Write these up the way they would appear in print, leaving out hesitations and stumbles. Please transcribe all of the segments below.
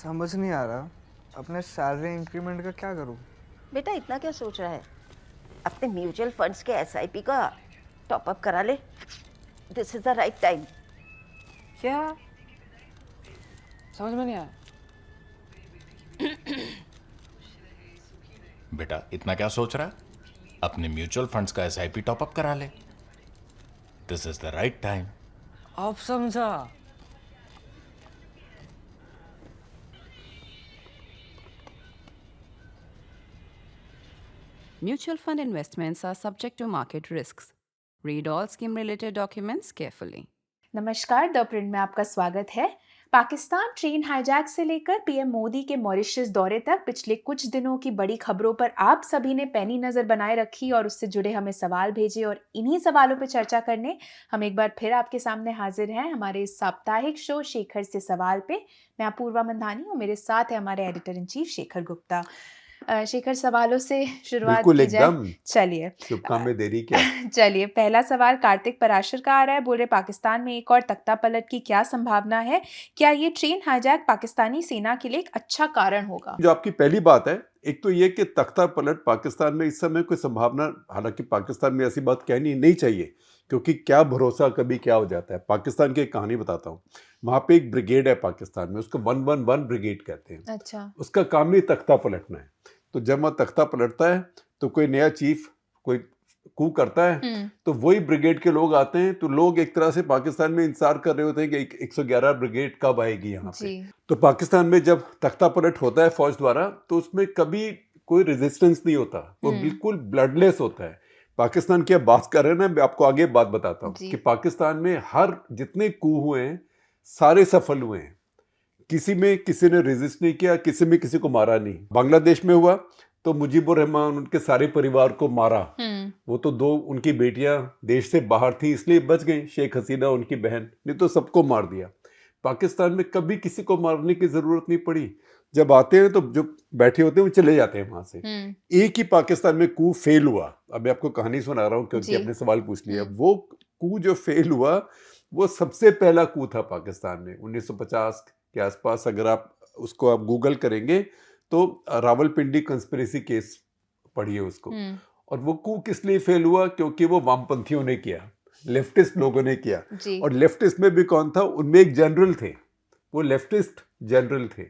समझ नहीं आ रहा अपने सैलरी इंक्रीमेंट का क्या करूं। बेटा इतना क्या सोच रहा है? अपने म्यूचुअल फंड्स के एसआईपी का टॉप अप करा ले। This is the right time. क्या? समझ में नहीं आया। बेटा इतना क्या सोच रहा है? अपने म्यूचुअल फंड्स का एसआईपी टॉपअप करा ले। This is the right time. अब समझा। Mutual fund investments are subject to market risks. Read all scheme related documents carefully. नमस्कार, द प्रिंट में आपका स्वागत है। पाकिस्तान ट्रेन हाईजैक से लेकर पीएम मोदी के मॉरिशस दौरे तक पिछले कुछ दिनों की बड़ी खबरों पर आप सभी ने पैनी नज़र बनाए रखी और उससे जुड़े हमें सवाल भेजे, और इन्हीं सवालों पर चर्चा करने हम एक बार फिर आपके सामने हाजिर हैं हमारे इस साप्ताहिक शो शेखर से सवाल पे। मैं अपूर्वा मंधानी और मेरे साथ है हमारे editor in chief Shekhar Gupta. Shekhar, सवालों से शुरुआत बिल्कुल की जाए। एकदम। चलिए, शुभ काम में देरी क्या। चलिए, पहला सवाल कार्तिक पराशर का आ रहा है। बोल रहे पाकिस्तान में एक और तख्ता पलट की क्या संभावना है? क्या ये ट्रेन हाईजैक पाकिस्तानी सेना के लिए एक अच्छा कारण होगा? जो आपकी पहली बात है, एक तो ये कि तख्ता पलट पाकिस्तान में इस समय कोई संभावना, हालांकि पाकिस्तान में ऐसी बात कहनी नहीं चाहिए क्योंकि क्या भरोसा कभी क्या हो जाता है। पाकिस्तान की एक कहानी बताता हूँ। वहाँ पे एक ब्रिगेड है पाकिस्तान में, उसको 111 ब्रिगेड कहते हैं। अच्छा। उसका काम ही तख्ता पलटना है। तो जब वहाँ तख्ता पलटता है तो कोई नया चीफ कोई कू करता है तो वही ब्रिगेड के लोग आते हैं। तो लोग एक तरह से पाकिस्तान में इंतजार कर रहे होते हैं कि 111 ब्रिगेड कब आएगी यहाँ पे। तो पाकिस्तान में जब तख्ता पलट होता है फौज द्वारा तो उसमें कभी कोई रेजिस्टेंस नहीं होता, वो बिल्कुल ब्लडलेस होता है। पाकिस्तान की अब बात कर रहे हैं ना, मैं आपको आगे बात बताता हूँ कि पाकिस्तान में हर जितने कू हुए हैं सारे सफल हुए हैं। किसी में किसी ने रेजिस्ट नहीं किया, किसी में किसी को मारा नहीं। बांग्लादेश में हुआ तो मुजीबुर रहमान उनके सारे परिवार को मारा। वो तो 2 उनकी बेटियां देश से बाहर थी इसलिए बच गई, शेख हसीना उनकी बहन, नहीं तो सबको मार दिया। पाकिस्तान में कभी किसी को मारने की जरूरत नहीं पड़ी। जब आते हैं तो जो बैठे होते हैं वो चले जाते हैं वहां से। एक ही पाकिस्तान में कू फेल हुआ। अब मैं आपको कहानी सुना रहा हूँ क्योंकि आपने सवाल पूछ लिया। वो कू जो फेल हुआ वो सबसे पहला कू था पाकिस्तान में 1950 के आसपास। अगर आप उसको आप गूगल करेंगे तो रावलपिंडी कंस्पिरेसी केस पढ़िए उसको। और वो कू किस लिए फेल हुआ? क्योंकि वो वामपंथियों ने किया, लेफ्टिस्ट लोगों ने किया। और लेफ्टिस्ट में भी कौन था? उनमें एक जनरल थे, वो लेफ्टिस्ट जनरल थे।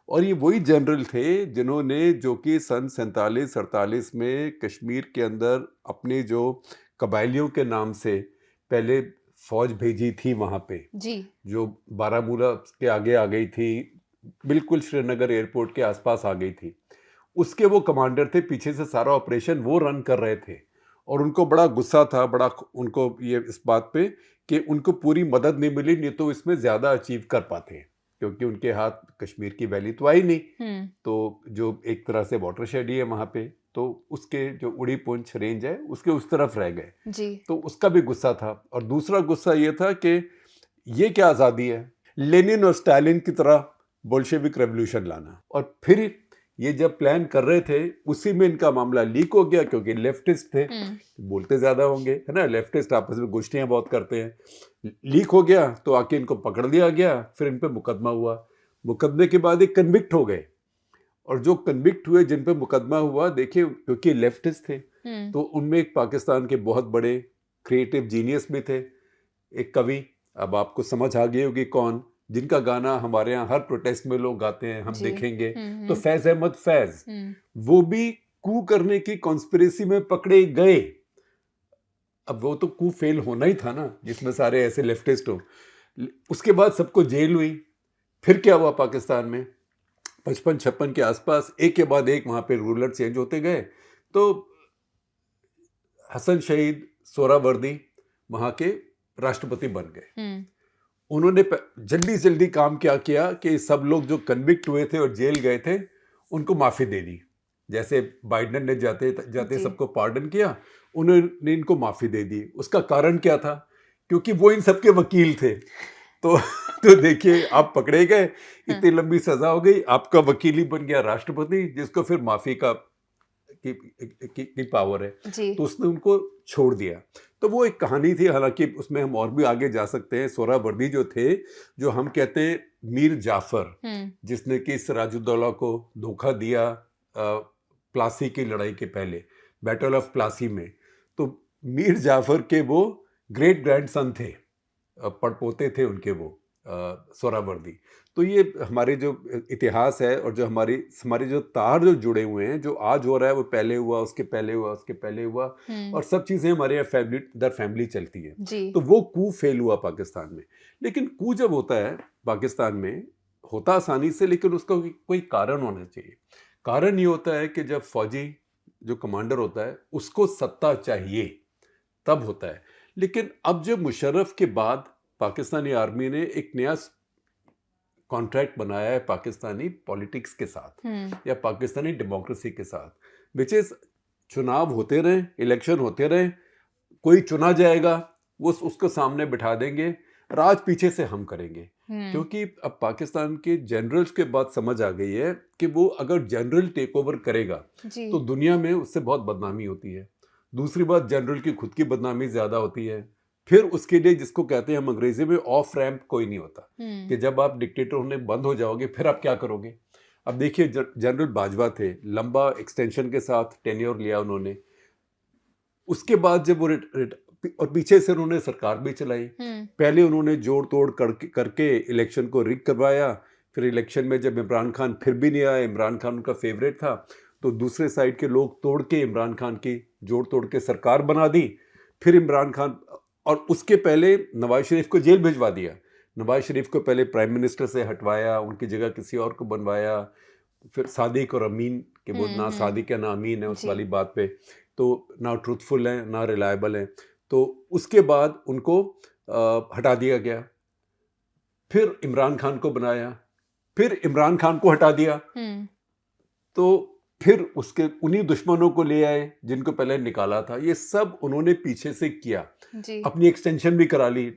और ये वही जनरल थे जिन्होंने, जो कि सन 47-48 में कश्मीर के अंदर अपने जो कबायलियों के नाम से पहले फौज भेजी थी वहाँ पे जी, जो बारामूला के आगे आ गई थी, बिल्कुल श्रीनगर एयरपोर्ट के आसपास आ गई थी। उसके वो कमांडर थे, पीछे से सारा ऑपरेशन वो रन कर रहे थे। और उनको बड़ा गुस्सा था, बड़ा उनको ये इस बात पे कि उनको पूरी मदद नहीं मिली, नहीं तो इसमें ज़्यादा अचीव कर पाते, क्योंकि उनके हाथ कश्मीर की वैली तो आई नहीं। तो जो एक तरह से वाटर शेड ही है वहाँ पे, तो उसके जो उड़ी पुंछ रेंज है उसके उस तरफ रह गए जी। तो उसका भी गुस्सा था। और दूसरा गुस्सा ये था कि ये क्या आज़ादी है, लेनिन और स्टालिन की तरह बोल्शेविक रेवोल्यूशन लाना। और फिर ये जब प्लान कर रहे थे उसी में इनका मामला लीक हो गया, क्योंकि लेफ्टिस्ट थे, बोलते ज़्यादा होंगे है ना, लेफ्टिस्ट आपस में गोष्ठियाँ बहुत करते हैं। लीक हो गया तो आके इनको पकड़ लिया गया, फिर इन पे मुकदमा हुआ। मुकदमे के बाद एक कन्विक्ट हो गए। और जो कन्विक्ट हुए, जिन पे मुकदमा हुआ, देखिए क्योंकि लेफ्टिस्ट थे तो उनमें एक पाकिस्तान के बहुत बड़े क्रिएटिव जीनियस भी थे, एक कवि, अब आपको समझ आ गई होगी कौन, जिनका गाना हमारे यहाँ हर प्रोटेस्ट में लोग गाते हैं, हम देखेंगे। तो फैज अहमद फैज, वो भी कू करने की कॉन्स्पिरेसी में पकड़े गए। अब वो तो कू फेल होना ही था ना, जिसमें सारे ऐसे लेफ्टिस्ट हो। उसके बाद सबको जेल हुई। फिर क्या हुआ पाकिस्तान में 55-56 के आसपास, एक के बाद एक वहाँ पे रूलर चेंज होते गए। तो हसन शहीद सोहरावर्दी वहाँ के राष्ट्रपति बन गए। उन्होंने जल्दी जल्दी काम क्या किया कि सब लोग जो कन्विक्ट हुए थे और जेल गए थे उनको माफ़ी दे दी। जैसे बाइडेन ने जाते जाते सबको पार्डन किया, उन्होंने इनको माफ़ी दे दी। उसका कारण क्या था? क्योंकि वो इन सबके वकील थे। तो देखिए, आप पकड़े गए, इतनी लंबी सजा हो गई, आपका वकील ही बन गया राष्ट्रपति, जिसको फिर माफ़ी का की पावर है। तो उसने उनको छोड़ दिया। तो वो एक कहानी थी, हालांकि उसमें हम और भी आगे जा सकते हैं। सोहरावर्दी जो थे, जो हम कहते हैं मीर जाफर, जिसने कि सिराजुद्दौला को धोखा दिया प्लासी की लड़ाई के पहले, बैटल ऑफ प्लासी में। तो मीर जाफर के वो ग्रेट ग्रैंडसन थे, पड़पोते थे उनके वो सोहरावर्दी। तो ये हमारे जो इतिहास है और जो हमारे जो तार जो जुड़े हुए हैं, जो आज हो रहा है वो पहले हुआ, उसके पहले हुआ, उसके पहले हुआ, और सब चीज़ें हमारे यहाँ फैमिली दर फैमिली चलती है। तो वो कू फेल हुआ पाकिस्तान में। लेकिन कू जब होता है पाकिस्तान में, होता आसानी से, लेकिन उसका कोई कारण होना चाहिए। कारण ये होता है कि जब फौजी जो कमांडर होता है उसको सत्ता चाहिए, तब होता है। लेकिन अब जब मुशर्रफ के बाद पाकिस्तानी आर्मी ने एक नया कॉन्ट्रैक्ट बनाया है पाकिस्तानी पॉलिटिक्स के साथ या पाकिस्तानी डेमोक्रेसी के साथ, विच इज चुनाव होते रहे, इलेक्शन होते रहे, कोई चुना जाएगा, वो उसको सामने बिठा देंगे, राज पीछे से हम करेंगे। क्योंकि अब पाकिस्तान के जनरल्स के बाद समझ आ गई है कि वो अगर जनरल टेक ओवर करेगा तो दुनिया में उससे बहुत बदनामी होती है। दूसरी बात, जनरल की खुद की बदनामी ज़्यादा होती है। फिर उसके लिए जिसको कहते हैं हम अंग्रेजी में ऑफ रैंप कोई नहीं होता, कि जब आप डिक्टेटर होने बंद हो जाओगे फिर आप क्या करोगे। अब देखिए, जनरल बाजवा थे, लंबा एक्सटेंशन के साथ टेन्योर लिया उन्होंने। उसके बाद जब वो और पीछे से उन्होंने सरकार भी चलाई। पहले उन्होंने जोड़ तोड़ करके इलेक्शन को रिग करवाया। फिर इलेक्शन में जब इमरान खान फिर भी नहीं आया, इमरान खान उनका फेवरेट था, तो दूसरे साइड के लोग तोड़ के इमरान खान की जोड़ तोड़ के सरकार बना दी। फिर इमरान खान, और उसके पहले नवाज शरीफ को जेल भिजवा दिया। नवाज शरीफ को पहले प्राइम मिनिस्टर से हटवाया, उनकी जगह किसी और को बनवाया। फिर सादिक और अमीन के, वो ना सादिक है ना अमीन है उस वाली बात पे, तो ना ट्रूथफुल है ना रिलायबल है। तो उसके बाद उनको हटा दिया गया। फिर इमरान खान को बनाया, फिर इमरान खान को हटा दिया। तो फिर उसके उन्हीं दुश्मनों को ले आए जिनको पहले निकाला था। ये सब उन्होंने पीछे से किया, अपनी एक्सटेंशन भी करा ली।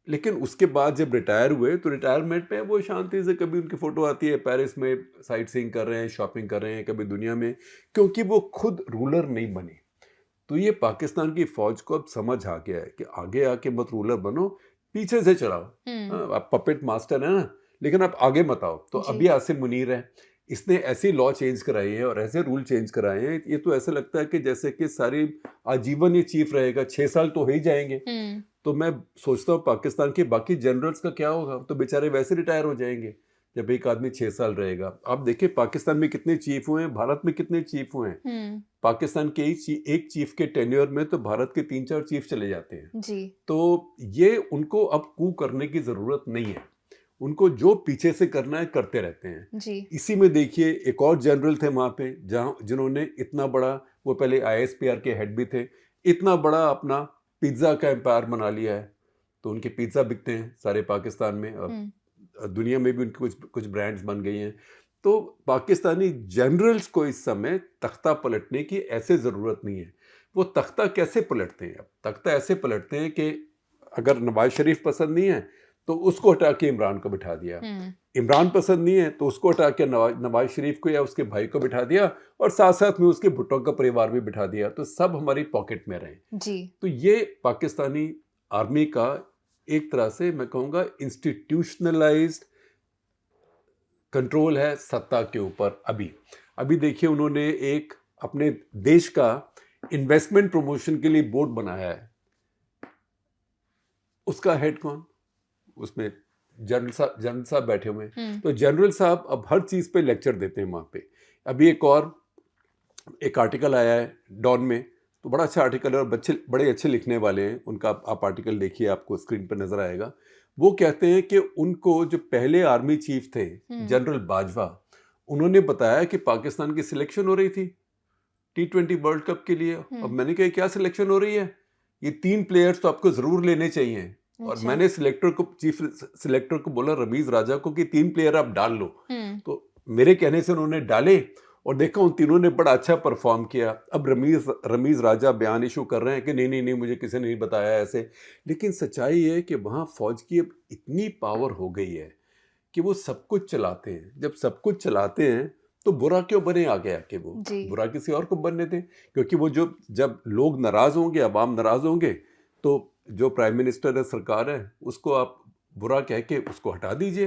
लेकिन उसके बाद जब रिटायर हुए तो रिटायरमेंट में वो शांति से, कभी उनकी फ़ोटो आती है पेरिस में साइट सीइंग कर रहे हैं, शॉपिंग कर रहे हैं, कभी दुनिया में, क्योंकि वो खुद रूलर नहीं बने। तो ये पाकिस्तान की फ़ौज को अब समझ आ गया है कि आगे आके मत रूलर बनो, पीछे से चलाओ। आप पपेट मास्टर है ना, लेकिन आप आगे मत आओ। तो अभी आसिम मुनीर है, इसने ऐसी लॉ चेंज कराई है और ऐसे रूल चेंज कराए हैं, ये तो ऐसा लगता है कि जैसे कि सारी आजीवन ये चीफ रहेगा, 6 साल तो हो ही जाएंगे। तो मैं सोचता हूँ पाकिस्तान के बाकी जनरल्स का क्या होगा, तो बेचारे वैसे रिटायर हो जाएंगे जब एक आदमी 6 साल रहेगा। आप देखिए पाकिस्तान में कितने चीफ हुए हैं, भारत में कितने चीफ हुए हैं। पाकिस्तान के एक चीफ के टेन्योर में तो भारत के 3-4 चीफ चले जाते हैं जी। तो ये उनको अब कू करने की जरूरत नहीं है, उनको जो पीछे से करना है करते रहते हैं जी। इसी में देखिए एक और जनरल थे वहाँ पे, जिन्होंने इतना बड़ा, वो पहले ISPR के हेड भी थे, इतना बड़ा अपना पिज्ज़ा का एम्पायर बना लिया है। तो उनके पिज्ज़ा बिकते हैं सारे पाकिस्तान में, और दुनिया में भी उनकी कुछ ब्रांड्स बन गई हैं। तो पाकिस्तानी जनरल्स को इस समय तख्ता पलटने की ऐसे ज़रूरत नहीं है। वो तख्ता कैसे पलटते हैं? अब तख्ता ऐसे पलटते हैं कि अगर नवाज शरीफ पसंद नहीं है तो उसको हटा के इमरान को बिठा दिया, इमरान पसंद नहीं है तो उसको हटा के नवाज शरीफ को या उसके भाई को बिठा दिया, और साथ साथ में उसके भुट्टो का परिवार भी बिठा दिया, तो सब हमारी पॉकेट में रहे जी। तो ये पाकिस्तानी आर्मी का एक तरह से मैं कहूँगा इंस्टीट्यूशनलाइज्ड कंट्रोल है सत्ता के ऊपर। अभी देखिए उन्होंने एक अपने देश का इन्वेस्टमेंट प्रमोशन के लिए बोर्ड बनाया है, उसका हेड कौन? उसमें जनरल साहब बैठे हुए हैं। तो जनरल साहब अब हर चीज़ पे लेक्चर देते हैं वहाँ पे। अभी एक आर्टिकल आया है डॉन में, तो बड़ा अच्छा आर्टिकल है और बच्चे बड़े अच्छे लिखने वाले हैं उनका, आप आर्टिकल देखिए, आपको स्क्रीन पर नजर आएगा। वो कहते हैं कि उनको जो पहले आर्मी चीफ थे जनरल बाजवा, उन्होंने बताया कि पाकिस्तान की सिलेक्शन हो रही थी T20 वर्ल्ड कप के लिए। और मैंने कहा क्या सिलेक्शन हो रही है? ये 3 प्लेयर्स तो आपको जरूर लेने चाहिए। और मैंने चीफ सिलेक्टर को बोला रमीज राजा को कि 3 प्लेयर आप डाल लो। तो मेरे कहने से उन्होंने डाले और देखा उन तीनों ने बड़ा अच्छा परफॉर्म किया। अब रमीज राजा बयान इशू कर रहे हैं कि नहीं मुझे किसी ने नहीं बताया ऐसे। लेकिन सच्चाई है कि वहाँ फौज की अब इतनी पावर हो गई है कि वो सब कुछ चलाते हैं। जब सब कुछ चलाते हैं तो बुरा क्यों बने आगे आके वो? जी। बुरा किसी और को बनने दें, क्योंकि वो जो जब लोग नाराज होंगे, अवाम नाराज होंगे, तो जो प्राइम मिनिस्टर है, सरकार है, उसको आप बुरा कह के उसको हटा दीजिए।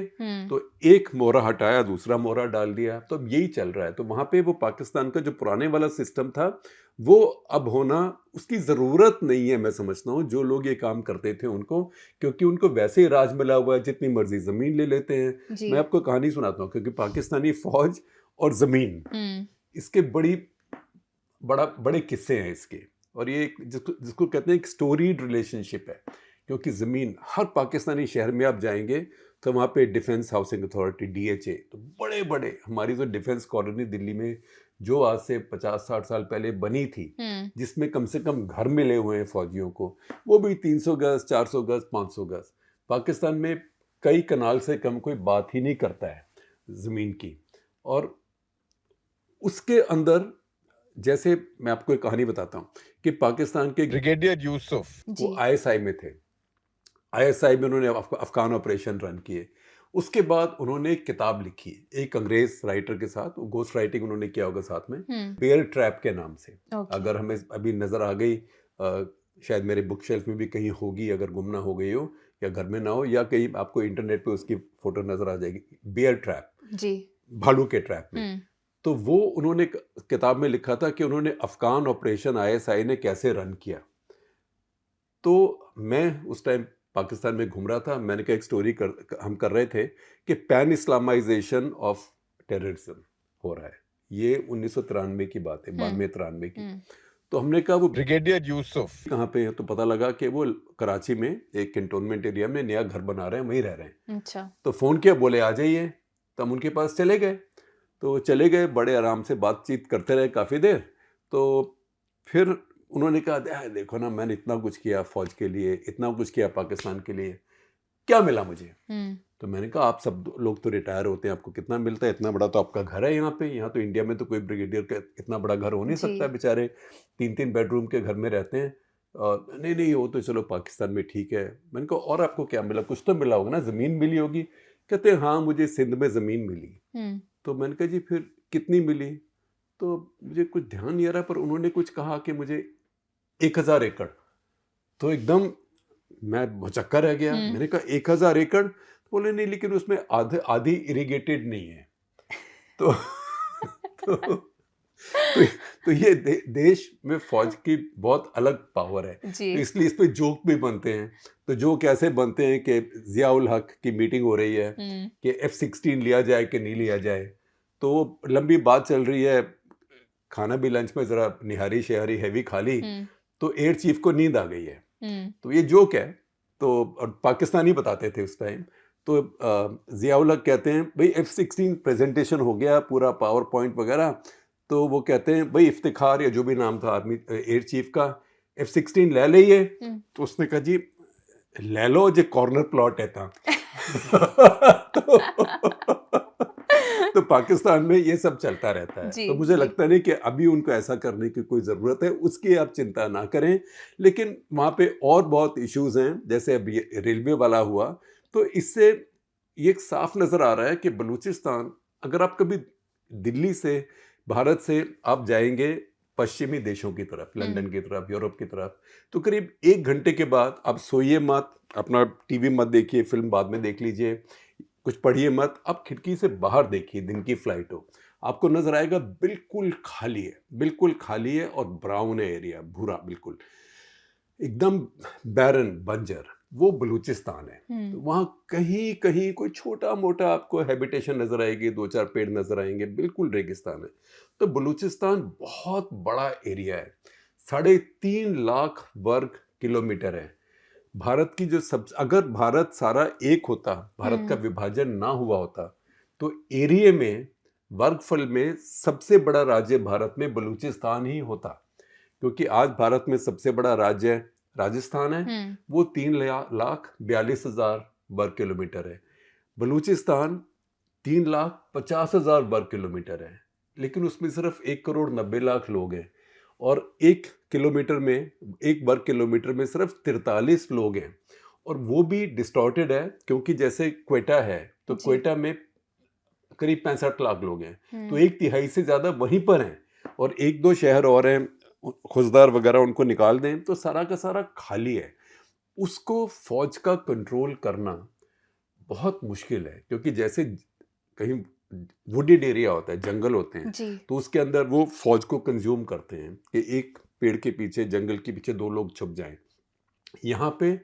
तो एक मोहरा हटाया, दूसरा मोहरा डाल दिया, तो अब यही चल रहा है। तो वहाँ पे वो पाकिस्तान का जो पुराने वाला सिस्टम था वो अब होना उसकी ज़रूरत नहीं है, मैं समझता हूँ, जो लोग ये काम करते थे उनको, क्योंकि उनको वैसे ही राज मिला हुआ है, जितनी मर्जी ज़मीन ले लेते हैं। जी। मैं आपको कहानी सुनाता हूँ, क्योंकि पाकिस्तानी फ़ौज और ज़मीन, इसके बड़े किस्से हैं इसके, और ये जिसको कहते हैं एक स्टोरीड रिलेशनशिप है। क्योंकि ज़मीन हर पाकिस्तानी शहर में आप जाएंगे तो वहाँ पे डिफेंस हाउसिंग अथॉरिटी, DHA, तो बड़े बड़े, हमारी जो डिफेंस कॉलोनी दिल्ली में जो आज से 50-60 साल पहले बनी थी, जिसमें कम से कम घर मिले हुए हैं फौजियों को, वो भी 300 गज, 400 गज, 500 गज। पाकिस्तान में कई कनाल से कम कोई बात ही नहीं करता है ज़मीन की। और उसके अंदर, जैसे मैं आपको एक कहानी बताता हूँ कि पाकिस्तान के ब्रिगेडियर यूसुफ वो ISI में थे। ISI में उन्होंने अफगान ऑपरेशन रन किए। उसके बाद उन्होंने एक किताब लिखी, एक अंग्रेज राइटर के साथ, गोस्ट राइटिंग उन्होंने किया होगा साथ में, बेयर ट्रैप के नाम से। अगर हमें अभी नज़र आ गई, शायद मेरे बुक शेल्फ में भी कहीं होगी, अगर गुम ना हो गई हो या घर में ना हो, या कहीं आपको इंटरनेट पे उसकी फ़ोटो नज़र आ जाएगी, बेयर ट्रैप, जी, भालू के ट्रैप में। तो वो उन्होंने किताब में लिखा था कि उन्होंने अफगान ऑपरेशन ISI ने कैसे रन किया। तो मैं उस टाइम पाकिस्तान में घूम रहा था, मैंने कहा एक स्टोरी हम कर रहे थे कि पैन इस्लामाइजेशन ऑफ टेररिज्म हो रहा है। ये 1993 की बात है, 92-93 की। तो हमने कहा वो ब्रिगेडियर यूसुफ कहाँ पे है, तो पता लगा कि वो कराची में एक कैंटोनमेंट एरिया में नया घर बना रहे हैं, वहीं रह रहे हैं। अच्छा। तो फ़ोन किया, बोले आ जाइए। तो हम उनके पास चले गए। तो चले गए, बड़े आराम से बातचीत करते रहे काफ़ी देर। तो फिर उन्होंने कहा, देखो ना, मैंने इतना कुछ किया फ़ौज के लिए, इतना कुछ किया पाकिस्तान के लिए, क्या मिला मुझे? तो मैंने कहा, आप सब लोग तो रिटायर होते हैं, आपको कितना मिलता है? इतना बड़ा तो आपका घर है यहाँ पे। यहाँ तो इंडिया में तो कोई ब्रिगेडियर का इतना बड़ा घर हो नहीं सकता, बेचारे 3-3 बेडरूम के घर में रहते हैं। नहीं, वो तो चलो पाकिस्तान में ठीक है। मैंने कहा, और आपको क्या मिला? कुछ तो मिला होगा ना, ज़मीन मिली होगी। कहते हैं, हाँ, मुझे सिंध में ज़मीन मिली। तो मैंने कहा, जी फिर कितनी मिली? तो मुझे कुछ ध्यान नहीं आ रहा, पर उन्होंने कुछ कहा कि मुझे 1000 एकड़। तो एकदम मैं भौचक्का रह गया। मैंने कहा 1000 एकड़? बोले नहीं, लेकिन उसमें आधी इरिगेटेड नहीं है। तो ये देश में फौज की बहुत अलग पावर है। तो इसलिए इस पे जोक भी बनते हैं। तो जोक ऐसे बनते हैं कि ज़ियाउल हक की मीटिंग हो रही है कि F-16 लिया जाए कि नहीं लिया जाए। तो लंबी बात चल रही है, खाना भी लंच में ज़रा निहारी शहरी हैवी खा ली, तो एयर चीफ को नींद आ गई है। तो ये जोक है। तो और पाकिस्तानी बताते थे उस टाइम। तो ज़ियाउल हक कहते हैं, भाई F-16 प्रेजेंटेशन हो गया, पूरा पावर पॉइंट वगैरह। तो वो कहते हैं, भाई इफ्तिखार या जो भी नाम था आर्मी एयर चीफ का, F-16 ले लिए। तो उसने कहा, जी ले लो, जो कॉर्नर प्लॉट है था। तो पाकिस्तान में ये सब चलता रहता है। तो मुझे लगता नहीं कि अभी उनको ऐसा करने की कोई ज़रूरत है, उसकी आप चिंता ना करें। लेकिन वहाँ पे और बहुत इश्यूज़ हैं, जैसे अब ये रेलवे वाला हुआ, तो इससे ये साफ नज़र आ रहा है कि बलूचिस्तान, अगर आप कभी दिल्ली से, भारत से आप जाएंगे पश्चिमी देशों की तरफ, लंदन की तरफ, यूरोप की तरफ, तो करीब 1 घंटे के बाद आप सोइए मत, अपना टीवी मत देखिए, फिल्म बाद में देख लीजिए, कुछ पढ़िए मत, आप खिड़की से बाहर देखिए, दिन की फ्लाइट हो, आपको नज़र आएगा बिल्कुल खाली है, बिल्कुल खाली है, और ब्राउन है एरिया, भूरा, बिल्कुल एकदम बैरन, बंजर, वो बलूचिस्तान है। तो वहाँ कहीं कहीं कोई छोटा मोटा आपको हैबिटेशन नज़र आएगी, 2-4 पेड़ नज़र आएंगे, बिल्कुल रेगिस्तान है। तो बलूचिस्तान बहुत बड़ा एरिया है, 3.5 लाख वर्ग किलोमीटर है। भारत की जो अगर भारत सारा एक होता, भारत का विभाजन ना हुआ होता, तो एरिया में, वर्गफल में सबसे बड़ा राज्य भारत में बलूचिस्तान ही होता। क्योंकि आज भारत में सबसे बड़ा राज्य राजस्थान है, वो 3,42,000 वर्ग किलोमीटर है। बलूचिस्तान 3,50,000 वर्ग किलोमीटर है, लेकिन उसमें सिर्फ 1,90,00,000 लोग हैं, और 1 किलोमीटर में, 1 वर्ग किलोमीटर में सिर्फ 43 लोग हैं। और वो भी डिस्टॉर्टेड है, क्योंकि जैसे क्वेटा है, तो क्वेटा में करीब 65 लाख लोग हैं, तो 1/3 से ज़्यादा वहीं पर हैं, और 1-2 शहर और हैं खुजदार वगैरह, उनको निकाल दें तो सारा का सारा खाली है। उसको फौज का कंट्रोल करना बहुत मुश्किल है, क्योंकि जैसे कहीं वुडेड एरिया होता है, जंगल होते हैं, जी तो उसके अंदर वो फौज को कंज्यूम करते हैं कि एक पेड़ के पीछे, जंगल के पीछे 2 लोग छुप जाएं। यहाँ पे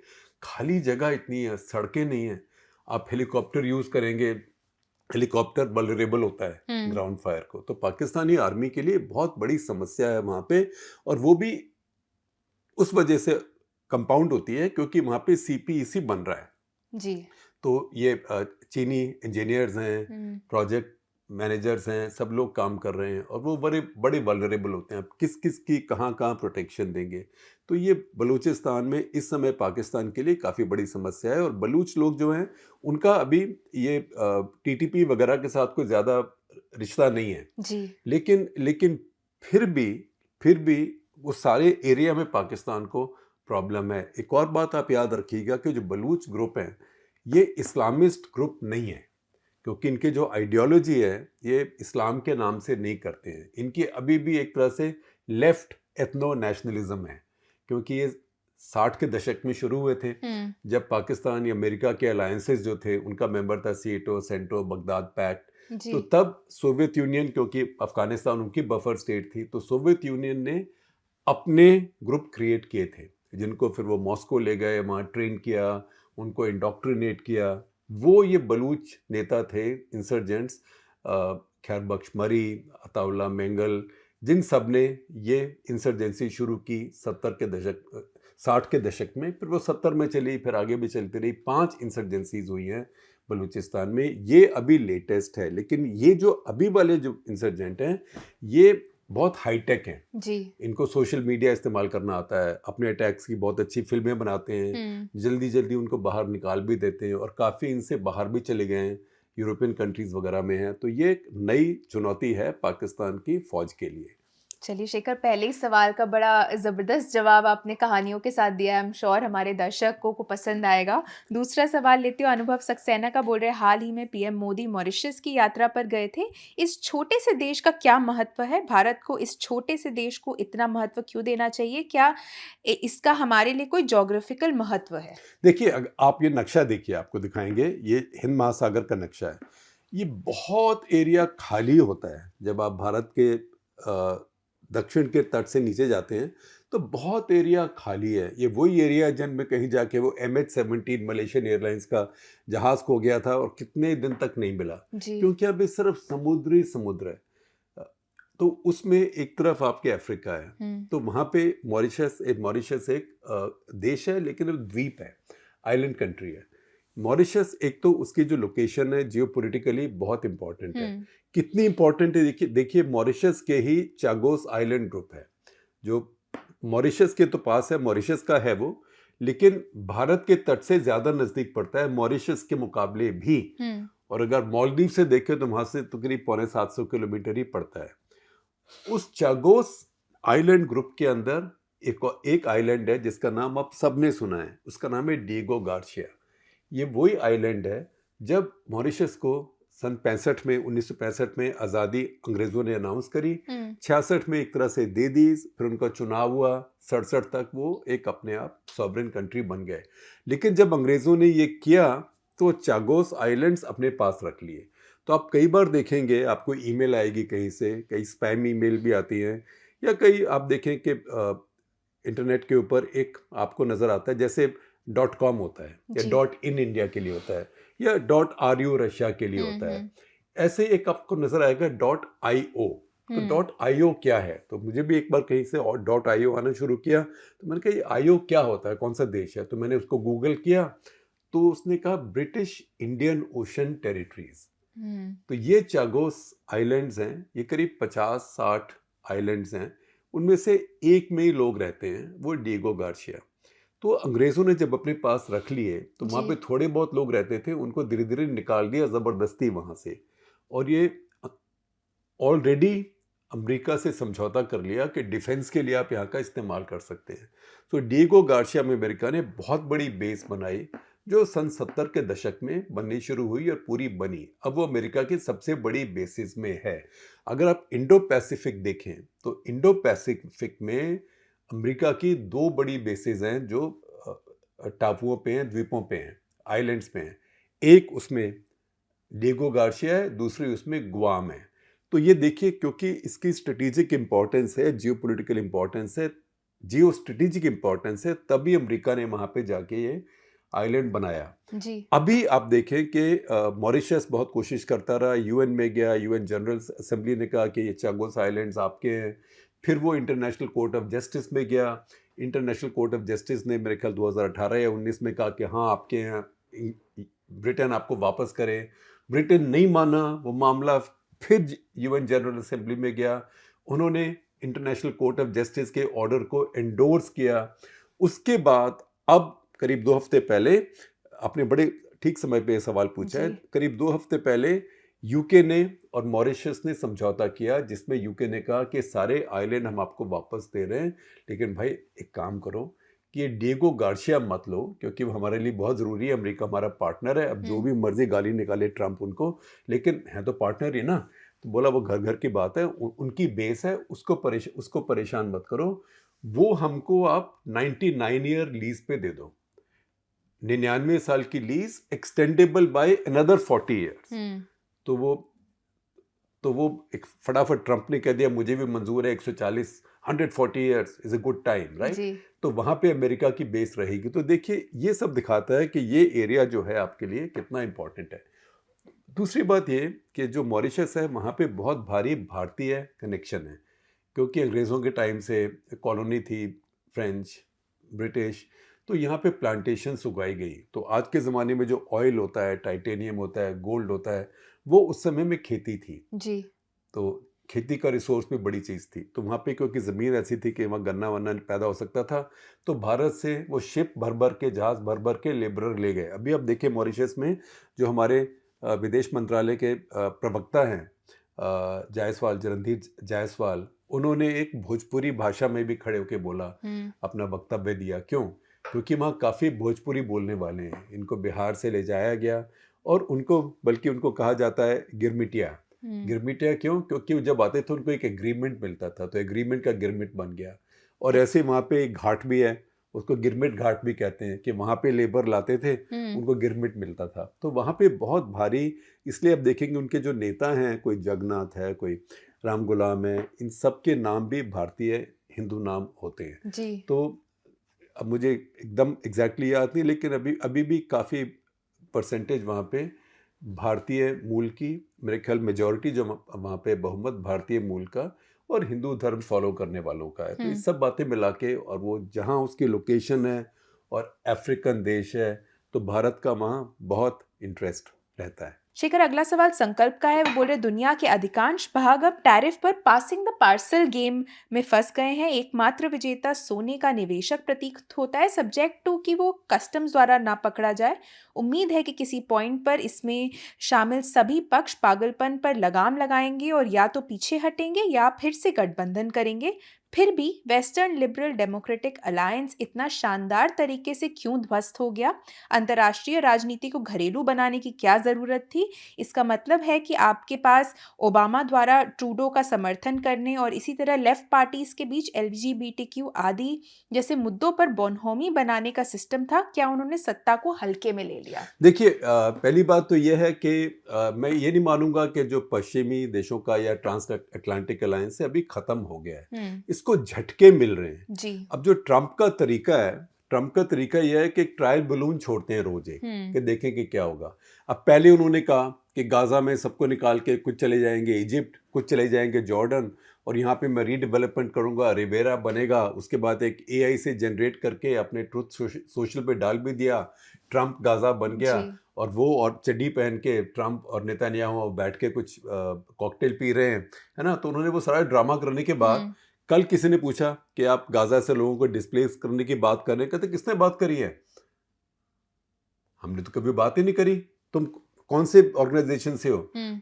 खाली जगह इतनी है, सड़कें नहीं है, आप हेलीकॉप्टर यूज़ करेंगे, हेलीकॉप्टर वल्नरेबल होता है ग्राउंड फायर को, तो पाकिस्तानी आर्मी के लिए बहुत बड़ी समस्या है वहाँ पे, और वो भी उस वजह से कंपाउंड होती है क्योंकि वहाँ पे CPEC बन रहा है। जी तो ये चीनी इंजीनियर्स हैं, प्रोजेक्ट मैनेजर्स हैं, सब लोग काम कर रहे हैं, और वो बड़े बड़े वल्नरेबल होते हैं। अब किस किस की कहाँ कहाँ प्रोटेक्शन देंगे, तो ये बलूचिस्तान में इस समय पाकिस्तान के लिए काफ़ी बड़ी समस्या है। और बलूच लोग जो हैं उनका अभी ये TTP वगैरह के साथ कोई ज़्यादा रिश्ता नहीं है, जी लेकिन फिर भी वो सारे एरिया में पाकिस्तान को प्रॉब्लम है। एक और बात आप याद रखिएगा कि जो बलूच ग्रुप हैं ये इस्लामिस्ट ग्रुप नहीं है, क्योंकि इनके जो आइडियोलॉजी है ये इस्लाम के नाम से नहीं करते हैं। इनकी अभी भी एक तरह से लेफ्ट एथनो नेशनलिज्म है, क्योंकि ये 60 के दशक में शुरू हुए थे, जब पाकिस्तान या अमेरिका के अलायंसेस जो थे उनका मेंबर था सीटो, सेंटो, बगदाद पैक्ट। जी तो तब सोवियत यूनियन, क्योंकि अफगानिस्तान उनकी बफर स्टेट थी, तो सोवियत यूनियन ने अपने ग्रुप क्रिएट किए थे, जिनको फिर वो मॉस्को ले गए, वहाँ ट्रेन किया, उनको इंडोक्ट्रिनेट किया। वो ये बलूच नेता थे, इंसर्जेंट्स, खैर बख्श मरी, अताउल्ला मेंगल, जिन सब ने ये इंसर्जेंसी शुरू की 60 के दशक में। फिर वो 70 में चली, फिर आगे भी चलती रही। 5 इंसर्जेंसीज हुई हैं बलूचिस्तान में, ये अभी लेटेस्ट है। लेकिन ये जो अभी वाले जो इंसर्जेंट हैं ये बहुत हाईटेक हैं, जी इनको सोशल मीडिया इस्तेमाल करना आता है, अपने अटैक्स की बहुत अच्छी फिल्में बनाते हैं, जल्दी जल्दी उनको बाहर निकाल भी देते हैं, और काफ़ी इनसे बाहर भी चले गए हैं, यूरोपियन कंट्रीज़ वगैरह में हैं। तो ये एक नई चुनौती है पाकिस्तान की फ़ौज के लिए। चलिए शेखर, पहले ही सवाल का बड़ा ज़बरदस्त जवाब आपने कहानियों के साथ दिया है। आई एम श्योर हमारे दर्शकों को पसंद आएगा। दूसरा सवाल लेते हो, अनुभव सक्सेना का बोल रहे हैं, हाल ही में PM मोदी मॉरिशस की यात्रा पर गए थे। इस छोटे से देश का क्या महत्व है? भारत को इस छोटे से देश को इतना महत्व क्यों देना चाहिए? क्या इसका हमारे लिए कोई जोग्राफिकल महत्व है? देखिए, आप ये नक्शा देखिए, आपको दिखाएंगे, ये हिंद महासागर का नक्शा है। ये बहुत एरिया खाली होता है जब आप भारत के दक्षिण के तट से नीचे जाते हैं, तो बहुत एरिया खाली है। ये वही एरिया जिनमें कहीं जाके वो MH17 मलेशियन एयरलाइंस का जहाज़ खो गया था और कितने दिन तक नहीं मिला, जी क्योंकि अब ये सिर्फ समुद्र है। तो उसमें एक तरफ आपके अफ्रीका है, तो वहाँ पे मॉरिशस एक देश है, लेकिन वो द्वीप है, आइलैंड कंट्री है। मॉरिशस एक तो उसकी जो लोकेशन है जियोपॉलिटिकली बहुत इंपॉर्टेंट है। कितनी इंपॉर्टेंट है देखिए, मॉरिशस के ही चागोस आइलैंड ग्रुप है, जो मॉरिशस के तो पास है, मॉरिशस का है वो, लेकिन भारत के तट से ज़्यादा नज़दीक पड़ता है मॉरिशस के मुकाबले भी। और अगर मालदीव से देखें तो वहाँ से तो करीब 750 किलोमीटर ही पड़ता है। उस चागोस आइलैंड ग्रुप के अंदर एक आइलैंड है जिसका नाम आप सबने सुना है, उसका नाम है डिएगो गार्सिया। ये वही आइलैंड है जब मॉरिशस को सन 1965 में आज़ादी अंग्रेज़ों ने अनाउंस करी, 66 में एक तरह से दे दी, फिर उनका चुनाव हुआ, 67 तक वो एक अपने आप सॉवरेन कंट्री बन गए। लेकिन जब अंग्रेज़ों ने ये किया तो चागोस आइलैंड्स अपने पास रख लिए। तो आप कई बार देखेंगे, आपको ईमेल आएगी कहीं से, कई स्पैम ईमेल भी आती हैं, या कई आप देखें कि इंटरनेट के ऊपर एक आपको नज़र आता है, जैसे .com होता है, या .in इंडिया के लिए होता है, या .ru रशिया के लिए होता है, ऐसे एक आपको नज़र आएगा .io। तो .io क्या है? तो मुझे भी एक बार कहीं से .io आना शुरू किया, तो मैंने कहा ये IO क्या होता है, कौन सा देश है? तो मैंने उसको गूगल किया, तो उसने कहा ब्रिटिश इंडियन ओशन टेरिटरीज। तो ये चागोस आइलैंड्स हैं, ये करीब 50-60 आइलैंड्स हैं, उनमें से एक में ही लोग रहते हैं, वो डिएगो गार्सिया। तो अंग्रेज़ों ने जब अपने पास रख लिए तो वहाँ पे थोड़े बहुत लोग रहते थे, उनको धीरे धीरे निकाल दिया ज़बरदस्ती वहाँ से, और ये ऑलरेडी अमेरिका से समझौता कर लिया कि डिफेंस के लिए आप यहाँ का इस्तेमाल कर सकते हैं। तो डिएगो गार्सिया में अमेरिका ने बहुत बड़ी बेस बनाई, जो सन 70 के दशक में बननी शुरू हुई और पूरी बनी। अब वो अमेरिका की सबसे बड़ी बेसिस में है। अगर आप इंडो पैसिफिक देखें तो इंडो पैसिफिक में अमेरिका की 2 बड़ी बेसिस हैं जो टापुओं पे हैं, द्वीपों पे हैं, आइलैंड्स पे हैं। एक उसमें डिएगो गार्सिया है, दूसरी उसमें गुआम है। तो ये देखिए, क्योंकि इसकी स्ट्रेटेजिक इंपॉर्टेंस है, जियोपॉलिटिकल इंपॉर्टेंस है, जियो स्ट्रेटेजिक इंपॉर्टेंस है, तभी अमेरिका ने वहाँ पे जाके ये आइलैंड बनाया। जी अभी आप देखें कि मॉरिशस बहुत कोशिश करता रहा, यूएन में गया, यूएन जनरल असेंबली ने कहा कि ये चागोस आइलैंड्स आपके हैं। फिर वो इंटरनेशनल कोर्ट ऑफ जस्टिस में गया, इंटरनेशनल कोर्ट ऑफ जस्टिस ने मेरे ख्याल 2018 या 19 में कहा कि हाँ आपके हैं, ब्रिटेन आपको वापस करे। ब्रिटेन नहीं माना वो मामला, फिर यूएन जनरल असेंबली में गया, उन्होंने इंटरनेशनल कोर्ट ऑफ जस्टिस के ऑर्डर को एंडोर्स किया। उसके बाद अब करीब 2 हफ्ते पहले, आपने बड़े ठीक समय पे सवाल पूछा है, करीब 2 हफ्ते पहले यूके ने और मॉरिशस ने समझौता किया, जिसमें यूके ने कहा कि सारे आइलैंड हम आपको वापस दे रहे हैं, लेकिन भाई एक काम करो कि ये डिएगो गार्सिया मत लो, क्योंकि वो हमारे लिए बहुत ज़रूरी है, अमेरिका हमारा पार्टनर है। अब जो भी मर्जी गाली निकाले ट्रंप उनको, लेकिन है तो पार्टनर ही ना। तो बोला वो घर घर की बात है, उनकी बेस है, उसको परेशान मत करो, वो हमको आप 99 ईयर लीज पे दे दो, 99 साल की lease extendable by another 40 years. तो वो एक फटाफट ट्रंप ने कह दिया मुझे भी मंजूर है, 140 years is a good time, right. तो वहाँ पे अमेरिका की बेस रहेगी। तो देखिए ये सब दिखाता है कि ये एरिया जो है आपके लिए कितना इम्पोर्टेंट है। दूसरी बात ये कि जो मॉरिशस है वहाँ पे बहुत भारी भारतीय कनेक्शन है, क्योंकि अंग्रेज़ों के टाइम से कॉलोनी थी, फ्रेंच, ब्रिटिश, तो यहाँ पे प्लांटेशंस उगाई गई। तो आज के ज़माने में जो ऑयल होता है, टाइटेनियम होता है, गोल्ड होता है, वो उस समय में खेती थी जी। तो खेती का रिसोर्स भी बड़ी चीज़ थी। तो वहाँ पे क्योंकि ज़मीन ऐसी थी कि वहाँ गन्ना वन्ना पैदा हो सकता था, तो भारत से वो शिप भर भर के, जहाज़ भर भर के लेबरर ले गए। अभी आप देखिए मॉरिशस में जो हमारे विदेश मंत्रालय के प्रवक्ता हैं जायसवाल, रणधीर जायसवाल, उन्होंने एक भोजपुरी भाषा में भी खड़े होकर बोला, अपना वक्तव्य दिया। क्यों? क्योंकि वहाँ काफ़ी भोजपुरी बोलने वाले हैं। इनको बिहार से ले जाया गया और उनको, बल्कि उनको कहा जाता है गिरमिटिया। गिरमिटिया क्यों? क्योंकि जब आते थे उनको एक एग्रीमेंट मिलता था, तो एग्रीमेंट का गिरमिट बन गया। और ऐसे वहाँ पे एक घाट भी है, उसको गिरमिट घाट भी कहते हैं, कि वहाँ पे लेबर लाते थे, उनको गिरमिट मिलता था। तो वहाँ पे बहुत भारी, इसलिए अब देखेंगे उनके जो नेता हैं, कोई जगन्नाथ है, कोई राम गुलाम है, इन सब के नाम भी भारतीय हिंदू नाम होते हैं जी। तो अब मुझे एकदम एग्जैक्टली याद नहीं, लेकिन अभी भी काफ़ी परसेंटेज वहाँ पे भारतीय मूल की, मेरे ख्याल मेजॉरिटी जो वहाँ पे बहुमत भारतीय मूल का और हिंदू धर्म फॉलो करने वालों का है। तो ये सब बातें मिला के, और वो जहाँ उसकी लोकेशन है और अफ्रीकन देश है, तो भारत का वहाँ बहुत इंटरेस्ट रहता है। शेखर, अगला सवाल संकल्प का है। वो बोल रहे दुनिया के अधिकांश भाग अब टैरिफ पर पासिंग द पार्सल गेम में फंस गए हैं। एकमात्र विजेता सोने का निवेशक प्रतीक होता है, सब्जेक्ट टू कि वो कस्टम्स द्वारा ना पकड़ा जाए। उम्मीद है कि किसी पॉइंट पर इसमें शामिल सभी पक्ष पागलपन पर लगाम लगाएंगे और या तो पीछे हटेंगे या फिर से गठबंधन करेंगे। फिर भी वेस्टर्न लिबरल डेमोक्रेटिक अलायंस इतना शानदार तरीके से क्यों ध्वस्त हो गया? अंतर्राष्ट्रीय राजनीति को घरेलू बनाने की क्या ज़रूरत थी? इसका मतलब है कि आपके पास ओबामा द्वारा ट्रूडो का समर्थन करने और इसी तरह लेफ्ट पार्टीज के बीच LGBTQ आदि जैसे मुद्दों पर बोनहोमी बनाने का सिस्टम था। क्या उन्होंने सत्ता को हल्के में ले लिया? देखिए, पहली बात तो यह है कि मैं ये नहीं मानूंगा कि जो पश्चिमी देशों का या ट्रांस अटलांटिक अलायंस है अभी ख़त्म हो गया है। इसको झटके मिल रहे हैं जी। अब जो ट्रंप का तरीका यह है कि एक ट्रायल बलून छोड़ते हैं रोज एक, कि देखें कि क्या होगा। अब पहले उन्होंने कहा कि गाजा में सबको निकाल के कुछ चले जाएंगे इजिप्ट, कुछ चले जाएंगे जॉर्डन, और यहाँ पे मैं रीडेवलपमेंट करूँगा, रिवेरा बनेगा। उसके बाद एक AI से जनरेट करके अपने ट्रुथ सोशल पे डाल भी दिया, ट्रंप गाजा बन गया। और वो और चड्डी पहन के ट्रंप और नेतन्याहू बैठ के कुछ कॉकटेल पी रहे हैं, है ना। तो उन्होंने वो सारा ड्रामा करने के बाद कल किसी ने पूछा कि आप गाजा से लोगों को डिस्प्लेस करने की बात कर रहे हैं, कहते किसने बात करी है? हमने तो कभी बात ही नहीं करी, तुम कौन से ऑर्गेनाइजेशन से हो?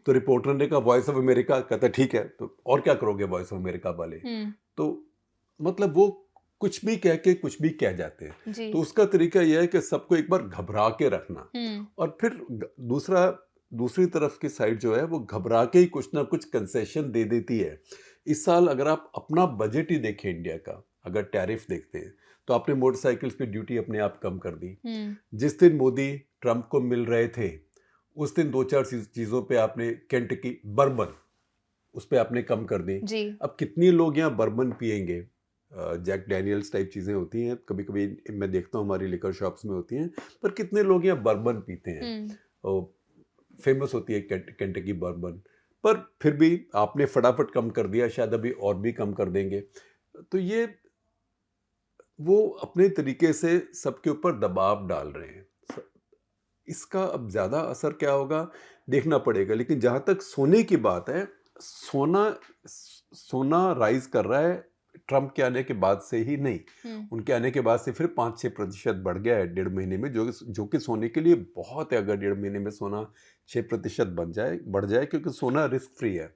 तो रिपोर्टर ने कहा वॉइस ऑफ अमेरिका। कहता ठीक है, तो और क्या करोगे वॉइस ऑफ अमेरिका वाले? तो मतलब वो कुछ भी कह के कुछ भी कह जाते हैं। जी। तो उसका तरीका यह है कि सबको एक बार घबरा के रखना, और फिर दूसरी तरफ की साइड जो है वो घबरा के ही कुछ ना कुछ कंसेशन दे देती है। इस साल अगर आप अपना बजट ही देखें इंडिया का, अगर टैरिफ देखते हैं, तो आपने मोटरसाइकिल्स पे ड्यूटी अपने आप कम कर दी। जिस दिन मोदी ट्रंप को मिल रहे थे उस दिन 2-4 चीज़ों पे आपने केंटकी बर्बन उस पे आपने कम कर दी। जी। अब कितने लोग यहाँ बर्बन पियेंगे? जैक डैनियल्स टाइप चीज़ें होती हैं, कभी कभी मैं देखता हूँ हमारी लिकर शॉप्स में होती हैं, पर कितने लोग यहाँ बर्बन पीते हैं? फेमस होती है केंटकी बर्बन, पर फिर भी आपने फटाफट कम कर दिया, शायद अभी और भी कम कर देंगे। तो ये वो अपने तरीके से सबके ऊपर दबाव डाल रहे हैं। इसका अब ज़्यादा असर क्या होगा देखना पड़ेगा। लेकिन जहाँ तक सोने की बात है, सोना राइज कर रहा है ट्रंप के आने के बाद से ही नहीं, उनके आने के बाद से फिर 5-6% बढ़ गया है 1.5 महीने में, जो कि सोने के लिए बहुत है। अगर 1.5 महीने में सोना 6% बढ़ जाए, क्योंकि सोना रिस्क फ्री है।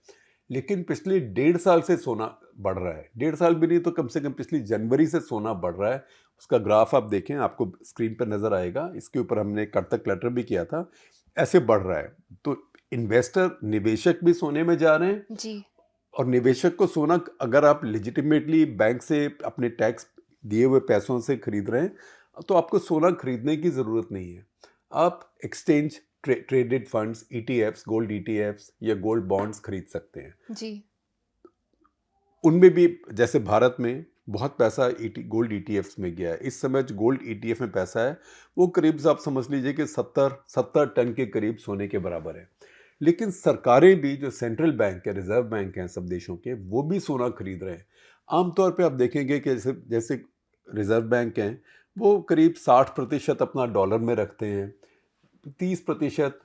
लेकिन पिछले 1.5 साल से सोना बढ़ रहा है, 1.5 साल भी नहीं तो कम से कम पिछली जनवरी से सोना बढ़ रहा है। उसका ग्राफ आप देखें, आपको स्क्रीन पर नजर आएगा, इसके ऊपर हमने कट लेटर भी किया था, ऐसे बढ़ रहा है। तो इन्वेस्टर, निवेशक भी सोने में जा रहे हैं जी। और निवेशक को सोना अगर आप लेजिटिमेटली बैंक से अपने टैक्स दिए हुए पैसों से खरीद रहे हैं तो आपको सोना खरीदने की ज़रूरत नहीं है। आप exchange traded funds, ETFs, gold ETFs या गोल्ड बॉन्ड्स खरीद सकते हैं। जी। उनमें भी जैसे भारत में बहुत पैसा गोल्ड ETFs में गया है। इस समय जो गोल्ड ETF में पैसा है वो करीब आप समझ लीजिए कि 70 टन के करीब सोने के बराबर है। लेकिन सरकारें भी, जो सेंट्रल बैंक है, रिजर्व बैंक हैं सब देशों के, वो भी सोना खरीद रहे हैं। आमतौर पे आप देखेंगे कि जैसे रिजर्व बैंक हैं वो करीब 60% अपना डॉलर में रखते हैं, 30%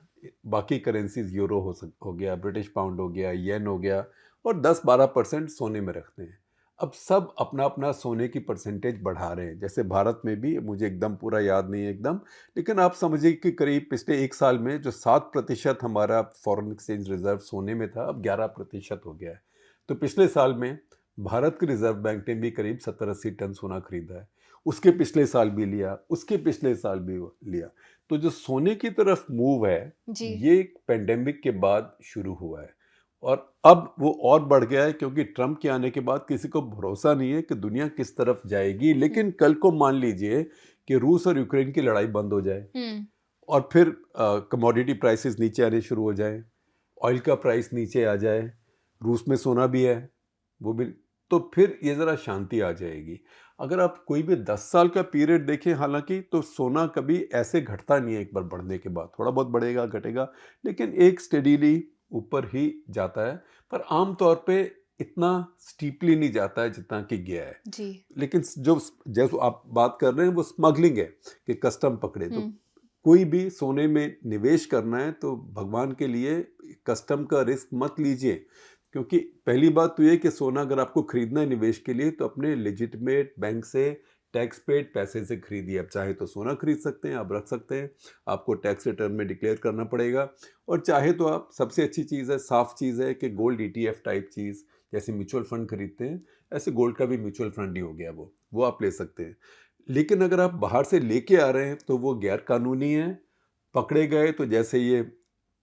बाकी करेंसीज, यूरो हो गया, ब्रिटिश पाउंड हो गया, येन हो गया, और 10-12% सोने में रखते हैं। अब सब अपना अपना सोने की परसेंटेज बढ़ा रहे हैं। जैसे भारत में भी, मुझे एकदम पूरा याद नहीं है एकदम, लेकिन आप समझिए कि करीब पिछले 1 साल में जो 7% हमारा फॉरेन एक्सचेंज रिजर्व सोने में था, अब 11% हो गया है। तो पिछले साल में भारत के रिजर्व बैंक ने भी करीब 70-80 टन सोना खरीदा है। उसके पिछले साल भी लिया, उसके पिछले साल भी लिया। तो जो सोने की तरफ मूव है ये पेंडेमिक के बाद शुरू हुआ है, और अब वो और बढ़ गया है, क्योंकि ट्रंप के आने के बाद किसी को भरोसा नहीं है कि दुनिया किस तरफ जाएगी। लेकिन कल को मान लीजिए कि रूस और यूक्रेन की लड़ाई बंद हो जाए और फिर कमोडिटी प्राइसेस नीचे आने शुरू हो जाए, ऑयल का प्राइस नीचे आ जाए, रूस में सोना भी है वो भी, तो फिर ये ज़रा शांति आ जाएगी। अगर आप कोई भी 10 साल का पीरियड देखें हालांकि, तो सोना कभी ऐसे घटता नहीं है। एक बार बढ़ने के बाद थोड़ा बहुत बढ़ेगा, घटेगा, लेकिन एक स्टेडीली ऊपर ही जाता है, पर आमतौर पे इतना स्टीपली नहीं जाता है जितना कि गया है जी। लेकिन जैसे आप बात कर रहे हैं वो स्मगलिंग है कि कस्टम पकड़े। तो कोई भी सोने में निवेश करना है तो भगवान के लिए कस्टम का रिस्क मत लीजिए, क्योंकि पहली बात तो ये कि सोना अगर आपको खरीदना है निवेश के लिए तो अपने लेजिटिमेट बैंक से टैक्स पेड पैसे से खरीदिए। आप चाहे तो सोना खरीद सकते हैं, आप रख सकते हैं, आपको टैक्स रिटर्न में डिक्लेयर करना पड़ेगा। और चाहे तो आप, सबसे अच्छी चीज़ है, साफ चीज़ है कि गोल्ड ETF टाइप चीज़, जैसे म्यूचुअल फंड खरीदते हैं ऐसे गोल्ड का भी म्यूचुअल फंड ही हो गया, वो आप ले सकते हैं। लेकिन अगर आप बाहर से लेके आ रहे हैं तो वो गैर कानूनी है, पकड़े गए तो जैसे ये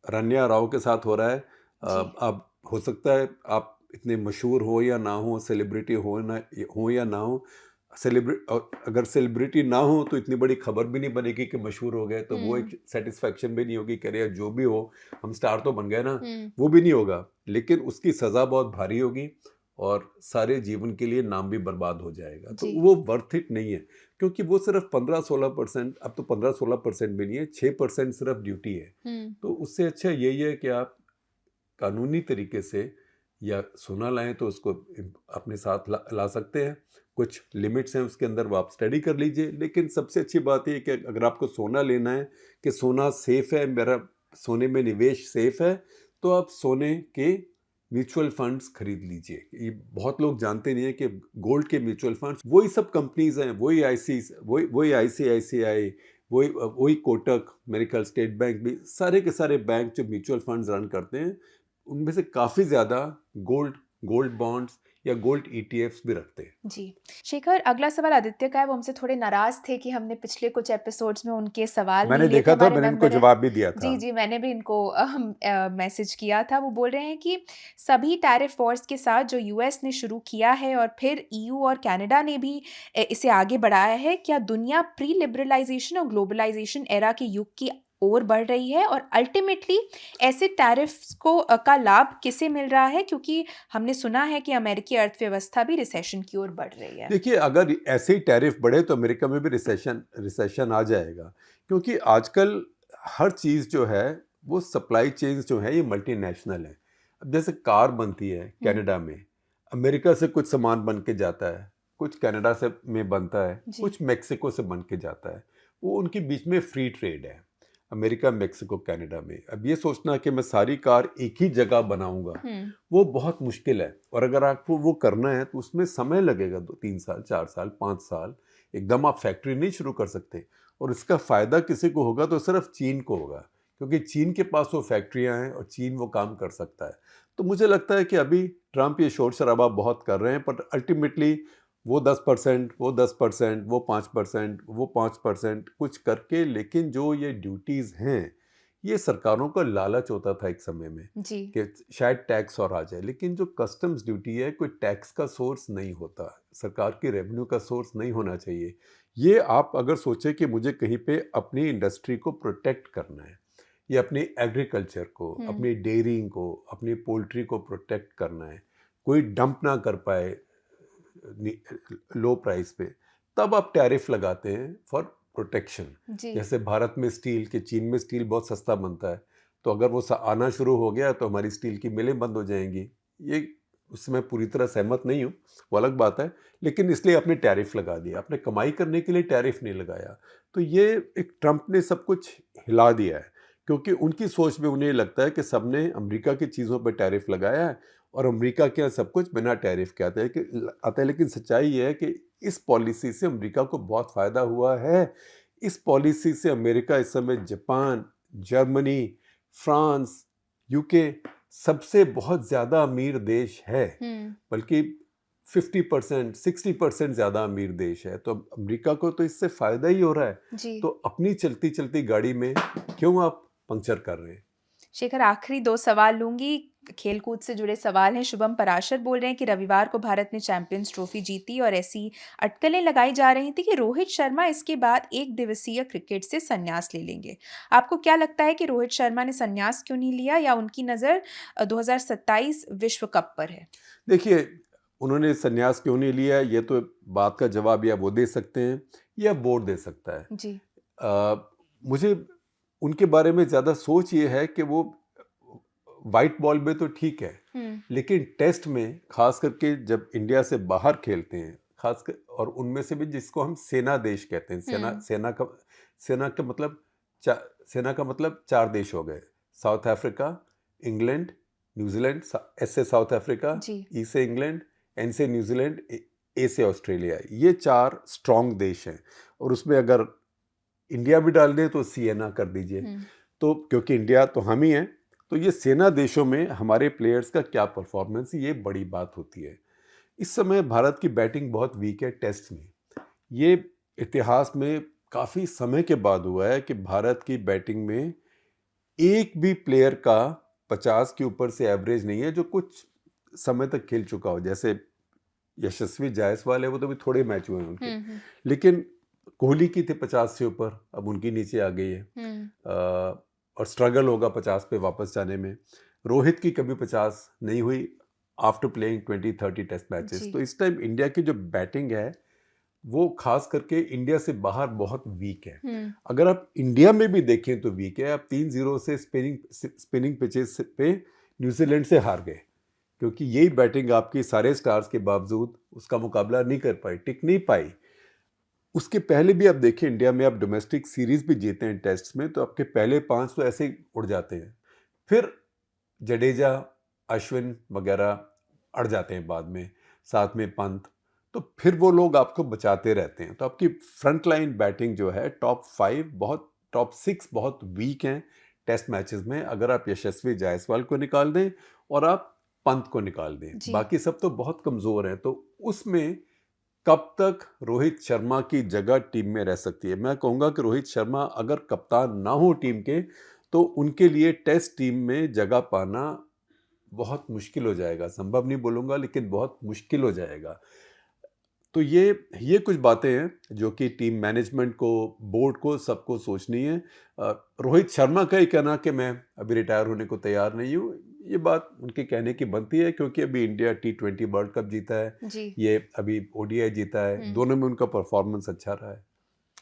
रन्या राव के साथ हो रहा है। अब हो सकता है आप इतने मशहूर हो या ना हो, सेलिब्रिटी हो या ना हो, अगर सेलिब्रिटी ना हो तो इतनी बड़ी खबर भी नहीं बनेगी कि मशहूर हो गए, तो वो एक सेटिस्फैक्शन भी नहीं होगी, करिए जो भी हो हम स्टार तो बन गए ना, वो भी नहीं होगा। लेकिन उसकी सज़ा बहुत भारी होगी और सारे जीवन के लिए नाम भी बर्बाद हो जाएगा। तो वो वर्थ इट नहीं है, क्योंकि वो सिर्फ 15-16%, अब तो 15-16% भी नहीं है, 6% सिर्फ ड्यूटी है। तो उससे अच्छा यही है कि आप कानूनी तरीके से या सोना लाएं तो उसको अपने साथ ला सकते हैं। कुछ लिमिट्स हैं उसके अंदर, वो आप स्टडी कर लीजिए। लेकिन सबसे अच्छी बात ये कि अगर आपको सोना लेना है कि सोना सेफ़ है, मेरा सोने में निवेश सेफ़ है, तो आप सोने के म्यूचुअल फंड्स खरीद लीजिए। ये बहुत लोग जानते नहीं है कि गोल्ड के म्यूचुअल फंड्स वही सब कंपनीज़ हैं, वही ICICI, वही कोटक, मेरे ख्याल स्टेट बैंक भी, सारे के सारे बैंक जो म्यूचुअल फंड्स रन करते हैं उनमें से काफ़ी ज़्यादा गोल्ड बॉन्ड्स या गोल्ड ETFs भी रखते हैं। जी। शेखर, अगला सवाल आदित्य का है। वो हमसे थोड़े नाराज थे कि हमने पिछले कुछ एपिसोड्स में उनके सवाल मैंने नहीं लिए थे। देखा था, हमारे मैंने इनको मेंबर हैं। जवाब भी दिया था। जी जी, मैंने भी इनको मैसेज किया था। वो बोल रहे हैं कि सभी टैरिफ वॉर्स के साथ जो यूएस ने शुरू किया है और फिर EU और कनाडा ने भी इसे आगे बढ़ाया है, क्या दुनिया प्री लिबरलाइजेशन और ग्लोबलाइजेशन एरा के युग की ओर बढ़ रही है? और अल्टीमेटली ऐसे टैरिफ्स को का लाभ किसे मिल रहा है? क्योंकि हमने सुना है कि अमेरिकी अर्थव्यवस्था भी रिसेशन की ओर बढ़ रही है। देखिए, अगर ऐसे ही टैरिफ बढ़े तो अमेरिका में भी रिसेशन आ जाएगा, क्योंकि आजकल हर चीज़ जो है वो सप्लाई चेन्स जो है ये मल्टीनेशनल है। अब जैसे कार बनती है कनाडा में, अमेरिका से कुछ सामान बन के जाता है, कुछ कनाडा से में बनता है, जी। कुछ मेक्सिको से बन के जाता है। वो उनके बीच में फ्री ट्रेड है, अमेरिका, मेक्सिको, कनाडा में। अब ये सोचना कि मैं सारी कार एक ही जगह बनाऊंगा, वो बहुत मुश्किल है। और अगर आपको वो करना है तो उसमें समय लगेगा, 2-3 साल, 4 साल, 5 साल। एकदम आप फैक्ट्री नहीं शुरू कर सकते। और इसका फ़ायदा किसी को होगा तो सिर्फ चीन को होगा, क्योंकि चीन के पास वो फैक्ट्रियाँ हैं और चीन वो काम कर सकता है। तो मुझे लगता है कि अभी ट्रंप ये शोर शराबा बहुत कर रहे हैं, पर अल्टीमेटली वो 10%, वो 10%, वो 5%, वो 5% कुछ करके, लेकिन जो ये ड्यूटीज़ हैं, ये सरकारों का लालच होता था एक समय में जी। कि शायद टैक्स और आ जाए, लेकिन जो कस्टम्स ड्यूटी है कोई टैक्स का सोर्स नहीं होता, सरकार की रेवेन्यू का सोर्स नहीं होना चाहिए। ये आप अगर सोचें कि मुझे कहीं पे अपनी इंडस्ट्री को प्रोटेक्ट करना है, या अपनी एग्रीकल्चर को, अपनी डेयरिंग को, अपनी पोल्ट्री को प्रोटेक्ट करना है, कोई डंप ना कर पाए लो प्राइस पे, तब आप टैरिफ लगाते हैं फॉर प्रोटेक्शन। जी। जैसे भारत में स्टील के, चीन में स्टील बहुत सस्ता बनता है, तो अगर वो आना शुरू हो गया तो हमारी स्टील की मिलें बंद हो जाएंगी। ये उससे मैं पूरी तरह सहमत नहीं हूँ, वो अलग बात है, लेकिन इसलिए आपने टैरिफ लगा दिया, आपने कमाई करने के लिए टैरिफ नहीं लगाया। तो ये एक ट्रंप ने सब कुछ हिला दिया है, क्योंकि उनकी सोच में उन्हें लगता है कि सबने अमेरिका की चीज़ों पर टैरिफ लगाया है और अमेरिका के यहाँ सब कुछ बिना टैरिफ के आता है। लेकिन सच्चाई ये है कि इस पॉलिसी से अमेरिका को बहुत फ़ायदा हुआ है। इस पॉलिसी से अमेरिका इस समय जापान, जर्मनी, फ्रांस, यूके सबसे बहुत ज़्यादा अमीर देश है, बल्कि 50%, 60% ज़्यादा अमीर देश है। तो अमेरिका को तो इससे फ़ायदा ही हो रहा है। जी। तो अपनी चलती चलती गाड़ी में क्यों आप पंक्चर कर रहे हैं? शेखर, आखिरी 2 सवाल लूंगी, खेलकूद से जुड़े सवाल हैं। शुभम पराशर बोल रहे हैं कि रविवार को भारत ने चैंपियंस ट्रॉफी जीती और ऐसी अटकलें लगाई जा रही थी कि रोहित शर्मा इसके बाद एक दिवसीय क्रिकेट से संन्यास ले लेंगे। आपको क्या लगता है कि रोहित शर्मा ने संन्यास क्यों नहीं लिया, या उनकी नज़र 2027 विश्व कप पर है? देखिए, उन्होंने संन्यास क्यों नहीं लिया, ये तो बात का जवाब या वो दे सकते हैं या बोर्ड दे सकता है। जी। मुझे उनके बारे में ज़्यादा सोच ये है कि वो वाइट बॉल में तो ठीक है, लेकिन टेस्ट में खास करके जब इंडिया से बाहर खेलते हैं, खास कर, और उनमें से भी जिसको हम सेना देश कहते हैं, सेना का मतलब 4 देश हो गए, south Africa, England, New Zealand, S से साउथ अफ्रीका, ई से इंग्लैंड, एन से न्यूजीलैंड, ए से ऑस्ट्रेलिया। ये 4 स्ट्रॉन्ग देश हैं, और उसमें अगर इंडिया भी डाल दें तो सिएना कर दीजिए। तो क्योंकि इंडिया तो हम ही हैं, तो ये सेना देशों में हमारे प्लेयर्स का क्या परफॉर्मेंस, ये बड़ी बात होती है। इस समय भारत की बैटिंग बहुत वीक है टेस्ट में। ये इतिहास में काफ़ी समय के बाद हुआ है कि भारत की बैटिंग में एक भी प्लेयर का 50 के ऊपर से एवरेज नहीं है जो कुछ समय तक खेल चुका हो। जैसे यशस्वी जायसवाल है, वो तो भी थोड़े मैच हुए हैं उनके, लेकिन कोहली की थे 50 से ऊपर, अब उनकी नीचे आ गई है, और स्ट्रगल होगा 50 पे वापस जाने में। रोहित की कभी 50 नहीं हुई आफ्टर प्लेइंग 20-30 टेस्ट मैचेस। तो इस टाइम इंडिया की जो बैटिंग है वो खास करके इंडिया से बाहर बहुत वीक है। अगर आप इंडिया में भी देखें तो वीक है। आप 3-0 से स्पिनिंग पिचेस पे न्यूजीलैंड से हार गए, क्योंकि यही बैटिंग आपकी सारे स्टार्स के बावजूद उसका मुकाबला नहीं कर पाई, टिक नहीं पाई। उसके पहले भी आप देखें, इंडिया में आप डोमेस्टिक सीरीज भी जीते हैं टेस्ट में, तो आपके पहले 5 तो ऐसे ही उड़ जाते हैं, फिर जडेजा, अश्विन वगैरह अड़ जाते हैं बाद में, साथ में पंत, तो फिर वो लोग आपको बचाते रहते हैं। तो आपकी फ्रंट लाइन बैटिंग जो है टॉप 6 बहुत वीक हैं टेस्ट मैचेस में। अगर आप यशस्वी जायसवाल को निकाल दें और आप पंत को निकाल दें, जी। बाकी सब तो बहुत कमज़ोर हैं, तो उसमें कब तक रोहित शर्मा की जगह टीम में रह सकती है? मैं कहूँगा कि रोहित शर्मा अगर कप्तान ना हो टीम के, तो उनके लिए टेस्ट टीम में जगह पाना बहुत मुश्किल हो जाएगा। संभव नहीं बोलूँगा, लेकिन बहुत मुश्किल हो जाएगा। तो ये कुछ बातें हैं जो कि टीम मैनेजमेंट को, बोर्ड को, सबको सोचनी है। रोहित शर्मा का ही कहना कि मैं अभी रिटायर होने को तैयार नहीं हूँ, ये बात उनके कहने की बनती है, क्योंकि अभी इंडिया T20 वर्ल्ड कप जीता है, जी। ये अभी ODI जीता है, दोनों में उनका परफॉर्मेंस अच्छा रहा है।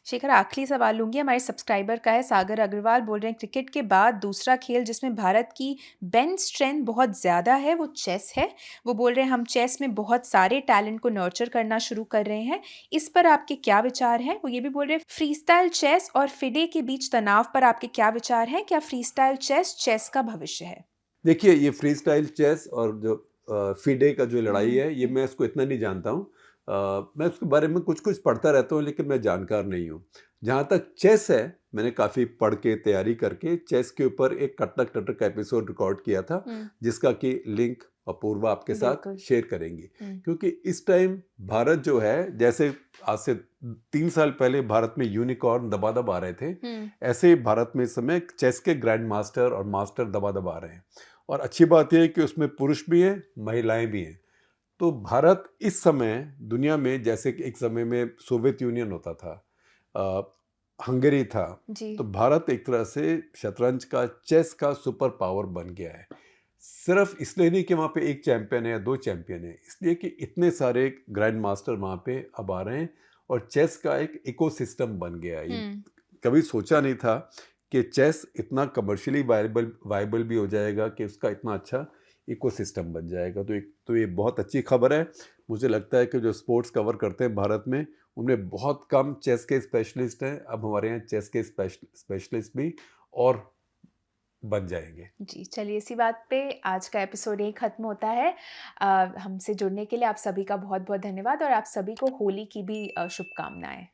शेखर, आखिरी सवाल लूंगी, हमारे सब्सक्राइबर का है। सागर अग्रवाल बोल रहे हैं, क्रिकेट के बाद दूसरा खेल जिसमें भारत की बेंच स्ट्रेंथ बहुत ज़्यादा है वो चेस है। वो बोल रहे हैं हम चेस में बहुत सारे टैलेंट को नर्चर करना शुरू कर रहे हैं, इस पर आपके क्या विचार हैं? वो ये भी बोल रहे हैं फ्रीस्टाइल चेस और फिडे के बीच तनाव पर आपके क्या विचार हैं? क्या फ्रीस्टाइल चेस चेस का भविष्य है? देखिए, ये फ्री स्टाइल चेस और जो फिडे का जो लड़ाई है, ये मैं इसको इतना नहीं जानता हूँ। मैं उसके बारे में कुछ कुछ पढ़ता रहता हूँ, लेकिन मैं जानकार नहीं हूँ। जहाँ तक चेस है, मैंने काफ़ी पढ़ के तैयारी करके चेस के ऊपर एक कटक टटक का एपिसोड रिकॉर्ड किया था, जिसका कि लिंक अपूर्वा आपके साथ बिल्कुल। शेयर करेंगी। क्योंकि इस टाइम भारत जो है, जैसे आज से 3 साल पहले भारत में यूनिकॉर्न दबादब आ रहे थे, ऐसे ही भारत में इस समय चेस के ग्रैंड मास्टर और मास्टर दबादब आ रहे हैं। और अच्छी बात यह है कि उसमें पुरुष भी हैं, महिलाएं भी हैं। तो भारत इस समय दुनिया में, जैसे कि एक समय में सोवियत यूनियन होता था, हंगरी था, जी। तो भारत एक तरह से शतरंज का, चेस का सुपर पावर बन गया है। सिर्फ इसलिए नहीं कि वहाँ पे एक चैंपियन है या 2 चैंपियन है, इसलिए कि इतने सारे ग्रैंड मास्टर वहाँ पे अब आ रहे हैं और चेस का एक इकोसिस्टम बन गया है। कभी सोचा नहीं था कि चेस इतना कमर्शियली वायबल भी हो जाएगा, कि उसका इतना अच्छा इकोसिस्टम बन जाएगा। तो ये बहुत अच्छी खबर है। मुझे लगता है कि जो स्पोर्ट्स कवर करते हैं भारत में, उनमें बहुत कम चेस के स्पेशलिस्ट हैं। अब हमारे यहाँ चेस के स्पेशलिस्ट भी और बन जाएंगे। जी, चलिए इसी बात पे आज का एपिसोड यही खत्म होता है। हमसे जुड़ने के लिए आप सभी का बहुत बहुत धन्यवाद और आप सभी को होली की भी शुभकामनाएं।